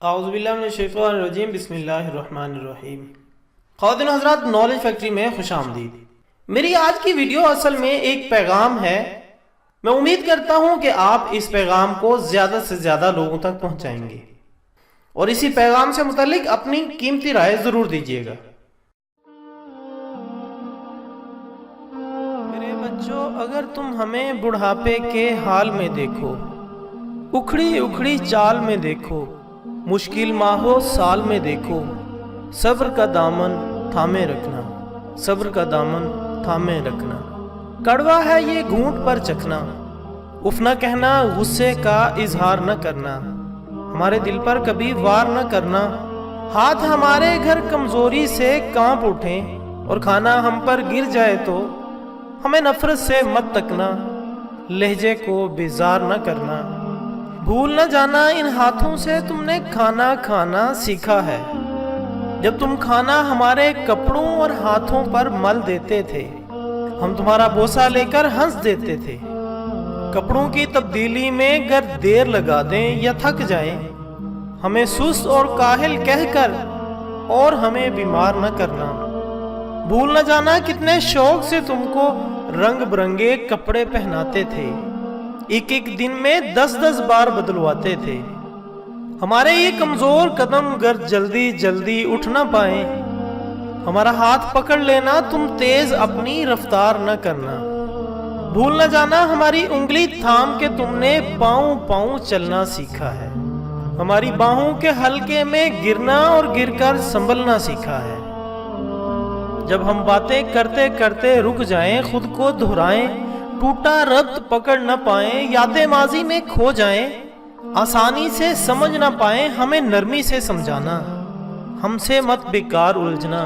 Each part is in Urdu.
اعوذ باللہ من الشیطان الرجیم، بسم اللہ الرحمن الرحیم۔ خواتین حضرات، نالج فیکٹری میں خوش آمدید۔ میری آج کی ویڈیو اصل میں ایک پیغام ہے۔ میں امید کرتا ہوں کہ آپ اس پیغام کو زیادہ سے زیادہ لوگوں تک پہنچائیں گے اور اسی پیغام سے متعلق اپنی قیمتی رائے ضرور دیجیے گا۔ میرے بچوں، اگر تم ہمیں بڑھاپے کے حال میں دیکھو، اکھڑی اکھڑی چال میں دیکھو، مشکل ماہو سال میں دیکھو، صبر کا دامن تھامے رکھنا، صبر کا دامن تھامے رکھنا۔ کڑوا ہے یہ گھونٹ پر چکھنا، اف نہ کہنا، غصے کا اظہار نہ کرنا، ہمارے دل پر کبھی وار نہ کرنا۔ ہاتھ ہمارے گھر کمزوری سے کانپ اٹھیں اور کھانا ہم پر گر جائے تو ہمیں نفرت سے مت تکنا، لہجے کو بیزار نہ کرنا۔ بھول نہ جانا ان ہاتھوں سے تم نے کھانا کھانا سیکھا ہے، جب تم کھانا ہمارے کپڑوں اور ہاتھوں پر مل دیتے تھے، ہم تمہارا بوسہ لے کر ہنس دیتے تھے۔ کپڑوں کی تبدیلی میں گر دیر لگا دیں یا تھک جائیں، ہمیں سست اور کاہل کہہ کر اور ہمیں بیمار نہ کرنا۔ بھول نہ جانا کتنے شوق سے تم کو رنگ برنگے کپڑے پہناتے تھے، ایک ایک دن میں 10 بار بدلواتے تھے۔ ہمارے یہ کمزور قدم گر جلدی جلدی اٹھ نہ پائیں، ہمارا ہاتھ پکڑ لینا، تم تیز اپنی رفتار نہ کرنا۔ بھول نہ جانا ہماری انگلی تھام کے تم نے پاؤں پاؤں چلنا سیکھا ہے، ہماری باہوں کے حلقے میں گرنا اور گر کر سنبھلنا سیکھا ہے۔ جب ہم باتیں کرتے کرتے رک جائیں، خود کو دہرائیں، ٹوٹا ربط پکڑ نہ پائیں، یادیں ماضی میں کھو جائیں، آسانی سے سمجھ نہ پائیں، ہمیں نرمی سے سمجھانا، ہم سے مت بیکار الجھنا۔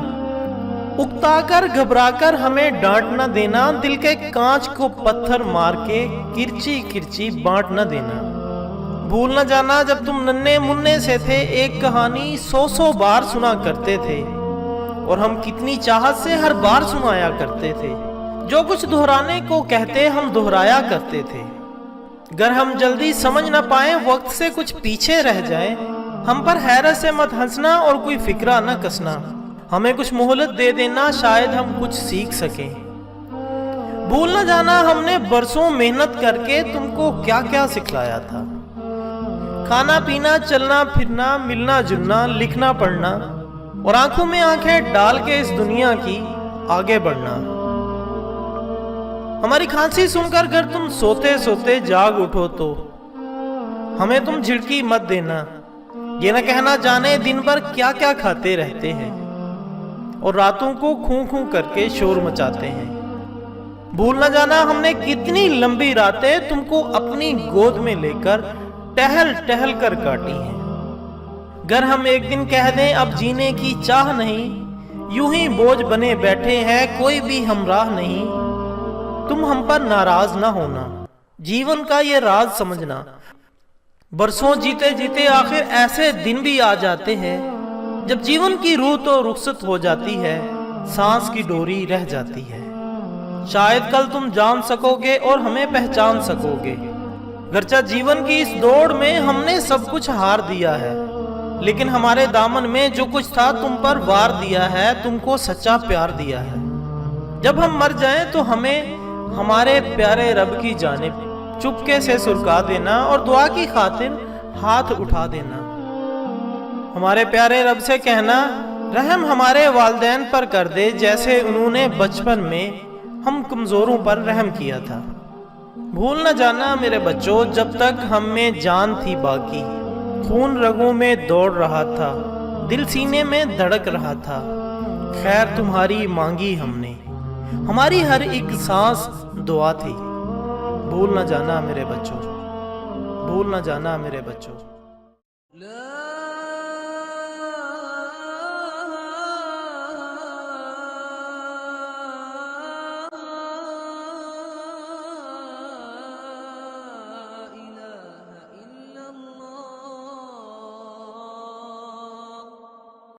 اکتا کر گھبرا کر ہمیں ڈانٹ نہ دینا، دل کے کانچ کو پتھر مار کے کرچی کرچی بانٹ نہ دینا۔ بھول نہ جانا جب تم ننھے مننے سے تھے، ایک کہانی 100 بار سنا کرتے تھے اور ہم کتنی چاہت سے ہر بار سنایا کرتے تھے۔ جو کچھ دہرانے کو کہتے ہم دہرایا کرتے تھے۔ گر ہم جلدی سمجھ نہ پائیں، وقت سے کچھ پیچھے رہ جائیں، ہم پر حیرت سے مت ہنسنا اور کوئی فکرہ نہ کسنا، ہمیں کچھ مہلت دے دینا، شاید ہم کچھ سیکھ سکیں۔ بھول نہ جانا ہم نے برسوں محنت کر کے تم کو کیا کیا سکھلایا تھا، کھانا پینا، چلنا پھرنا، ملنا جلنا، لکھنا پڑھنا اور آنکھوں میں آنکھیں ڈال کے اس دنیا کی آگے بڑھنا۔ ہماری کھانسی سن کر گر تم سوتے سوتے جاگ اٹھو تو ہمیں تم جھڑکی مت دینا، یہ نہ کہنا جانے دن بھر کیا کیا کھاتے رہتے ہیں اور راتوں کو کھوں کھوں کر کے شور مچاتے ہیں۔ بھول نہ جانا ہم نے کتنی لمبی راتیں تم کو اپنی گود میں لے کر ٹہل ٹہل کر کاٹی ہیں۔ گر ہم ایک دن کہہ دیں اب جینے کی چاہ نہیں، یوں ہی بوجھ بنے بیٹھے ہیں، کوئی بھی ہمراہ نہیں، تم ہم پر ناراض نہ ہونا، جیون کا یہ راز سمجھنا۔ برسوں جیتے جیتے آخر ایسے دن بھی آ جاتے ہیں جب جیون کی روح تو رخصت ہو جاتی ہے، سانس کی ڈوری رہ جاتی ہے۔ شاید کل تم جان سکو گے اور ہمیں پہچان سکو گے، گرچہ جیون کی اس دوڑ میں ہم نے سب کچھ ہار دیا ہے، لیکن ہمارے دامن میں جو کچھ تھا تم پر وار دیا ہے، تم کو سچا پیار دیا ہے۔ جب ہم مر جائیں تو ہمیں ہمارے پیارے رب کی جانب چپکے سے سرکا دینا اور دعا کی خاطر ہاتھ اٹھا دینا۔ ہمارے پیارے رب سے کہنا رحم ہمارے والدین پر کر دے، جیسے انہوں نے بچپن میں ہم کمزوروں پر رحم کیا تھا۔ بھول نہ جانا میرے بچوں، جب تک ہم میں جان تھی باقی، خون رگوں میں دوڑ رہا تھا، دل سینے میں دھڑک رہا تھا، خیر تمہاری مانگی ہم نے، ہماری ہر ایک سانس دعا تھی۔ بھول نہ جانا میرے بچوں، بھول نہ جانا میرے بچوں۔